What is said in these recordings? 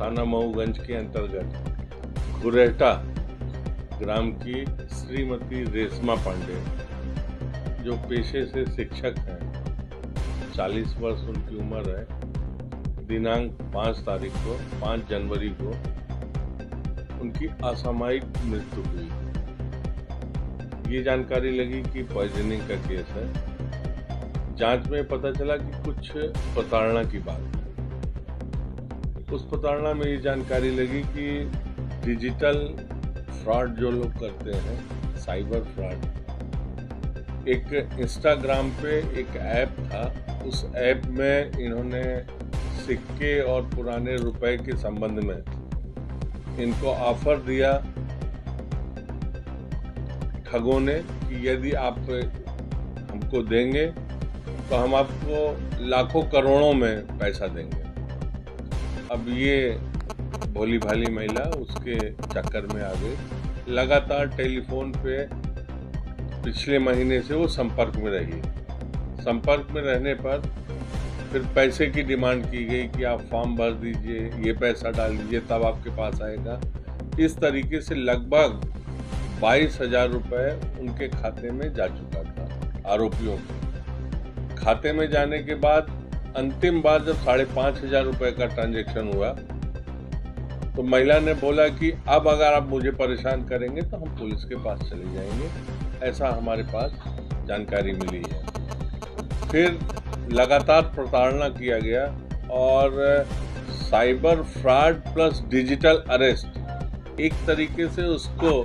थाना मऊगंज के अंतर्गत घुरेटा ग्राम की श्रीमती रेशमा पांडे, जो पेशे से शिक्षक हैं, 40 वर्ष उनकी उम्र है, दिनांक 5 जनवरी को उनकी असामयिक मृत्यु हुई। ये जानकारी लगी कि पॉइजनिंग का केस है। जांच में पता चला कि कुछ प्रताड़ना की बात है। उस प्रताड़ना में ये जानकारी लगी कि डिजिटल फ्रॉड जो लोग करते हैं, साइबर फ्रॉड, एक इंस्टाग्राम पे एक ऐप था। उस ऐप में इन्होंने सिक्के और पुराने रुपए के संबंध में इनको ऑफर दिया ठगों ने कि यदि आप हमको देंगे तो हम आपको लाखों करोड़ों में पैसा देंगे। अब ये भोली भाली महिला उसके चक्कर में आ गई। लगातार टेलीफोन पे पिछले महीने से वो संपर्क में रही। संपर्क में रहने पर फिर पैसे की डिमांड की गई कि आप फॉर्म भर दीजिए, ये पैसा डाल दीजिए, तब आपके पास आएगा। इस तरीके से लगभग 22,000 रुपये उनके खाते में जा चुका था। आरोपियों के खाते में जाने के बाद अंतिम बार जब 5,500 रुपये का ट्रांजैक्शन हुआ तो महिला ने बोला कि अब अगर आप मुझे परेशान करेंगे तो हम पुलिस के पास चले जाएंगे। ऐसा हमारे पास जानकारी मिली है। फिर लगातार प्रताड़ना किया गया और cyber fraud plus digital arrest, एक तरीके से उसको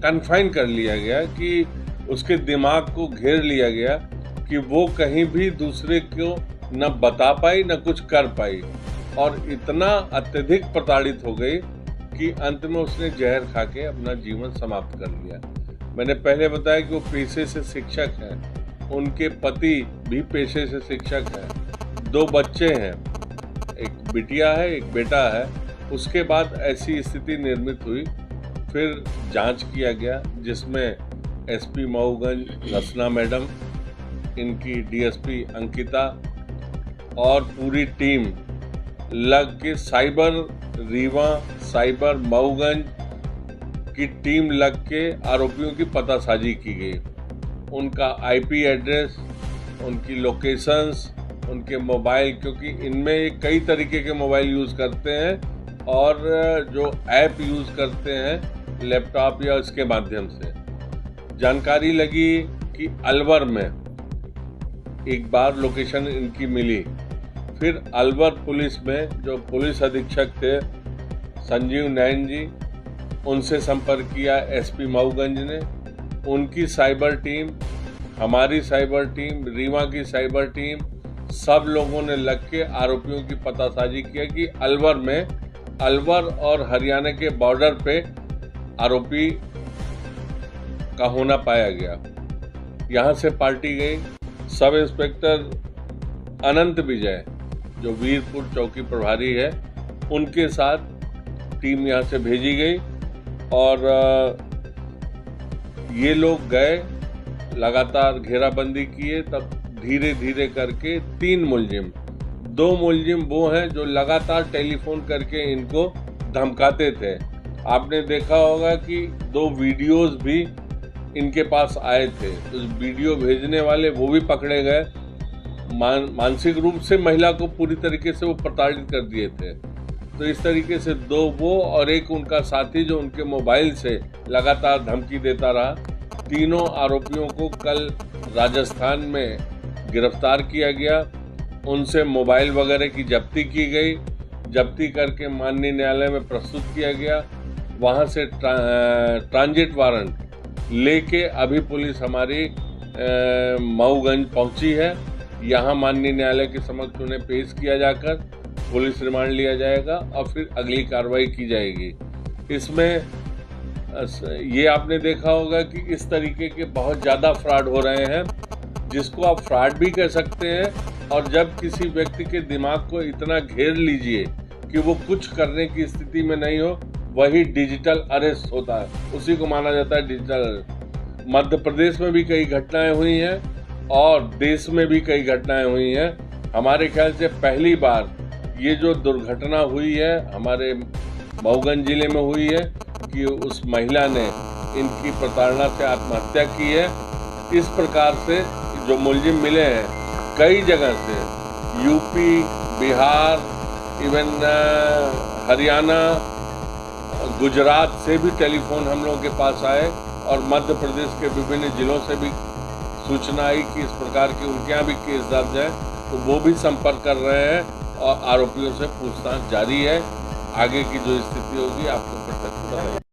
कन्फाइन कर लिया गया कि उसके दिमाग को घेर लिया गया कि वो कहीं भी दूसरे को न बता पाई न कुछ कर पाई, और इतना अत्यधिक प्रताड़ित हो गई कि अंत में उसने जहर खा के अपना जीवन समाप्त कर लिया। मैंने पहले बताया कि वो पेशे से शिक्षक हैं, उनके पति भी पेशे से शिक्षक हैं, 2 बच्चे हैं, एक बिटिया है एक बेटा है। उसके बाद ऐसी स्थिति निर्मित हुई। फिर जांच किया गया जिसमें एसपी मऊगंज रचना मैडम, इनकी डीएसपी अंकिता और पूरी टीम लग के साइबर रीवा, साइबर मऊगंज की टीम लग के आरोपियों की पतासाजी की गई। उनका आईपी एड्रेस, उनकी लोकेशंस, उनके मोबाइल, क्योंकि इनमें कई तरीके के मोबाइल यूज़ करते हैं और जो ऐप यूज़ करते हैं लैपटॉप या इसके माध्यम से। जानकारी लगी कि अलवर में एक बार लोकेशन इनकी मिली। फिर अलवर पुलिस में जो पुलिस अधीक्षक थे संजीव नैन जी, उनसे संपर्क किया एसपी मऊगंज ने। उनकी साइबर टीम, हमारी साइबर टीम, रीवा की साइबर टीम, सब लोगों ने लग के आरोपियों की पतासाजी किया कि अलवर और हरियाणा के बॉर्डर पे आरोपी का होना पाया गया। यहाँ से पार्टी गई। सब इंस्पेक्टर अनंत विजय जो वीरपुर चौकी प्रभारी है, उनके साथ टीम यहाँ से भेजी गई और ये लोग गए, लगातार घेराबंदी किए। तब धीरे धीरे करके 3 मुलजिम, 2 मुलजिम वो हैं जो लगातार टेलीफोन करके इनको धमकाते थे। आपने देखा होगा कि 2 वीडियोस भी इनके पास आए थे। उस वीडियो भेजने वाले वो भी पकड़े गए। मानसिक रूप से महिला को पूरी तरीके से वो प्रताड़ित कर दिए थे। तो इस तरीके से 2 वो और एक उनका साथी जो उनके मोबाइल से लगातार धमकी देता रहा। तीनों आरोपियों को कल राजस्थान में गिरफ्तार किया गया। उनसे मोबाइल वगैरह की जब्ती की गई। जब्ती करके माननीय न्यायालय में प्रस्तुत किया गया। वहाँ से ट्रांजिट वारंट लेके अभी पुलिस हमारी मऊगंज पहुंची है। यहाँ माननीय न्यायालय के समक्ष उन्हें पेश किया जाकर पुलिस रिमांड लिया जाएगा और फिर अगली कार्रवाई की जाएगी। इसमें ये आपने देखा होगा कि इस तरीके के बहुत ज़्यादा फ्रॉड हो रहे हैं, जिसको आप फ्रॉड भी कह सकते हैं। और जब किसी व्यक्ति के दिमाग को इतना घेर लीजिए कि वो कुछ करने की स्थिति में नहीं हो, वही डिजिटल अरेस्ट होता है, उसी को माना जाता है डिजिटल अरेस्ट। मध्य प्रदेश में भी कई घटनाएं हुई हैं और देश में भी कई घटनाएं हुई हैं। हमारे ख्याल से पहली बार ये जो दुर्घटना हुई है हमारे मऊगंज जिले में हुई है कि उस महिला ने इनकी प्रताड़ना से आत्महत्या की है। इस प्रकार से जो मुलजिम मिले हैं कई जगह से, यूपी, बिहार, इवन हरियाणा, गुजरात से भी टेलीफोन हम लोगों के पास आए और मध्य प्रदेश के विभिन्न जिलों से भी सूचना आई कि इस प्रकार के उनके यहाँ भी केस दर्ज है, तो वो भी संपर्क कर रहे हैं और आरोपियों से पूछताछ जारी है। आगे की जो स्थिति होगी आपको प्रत्यक्ष बताएंगे।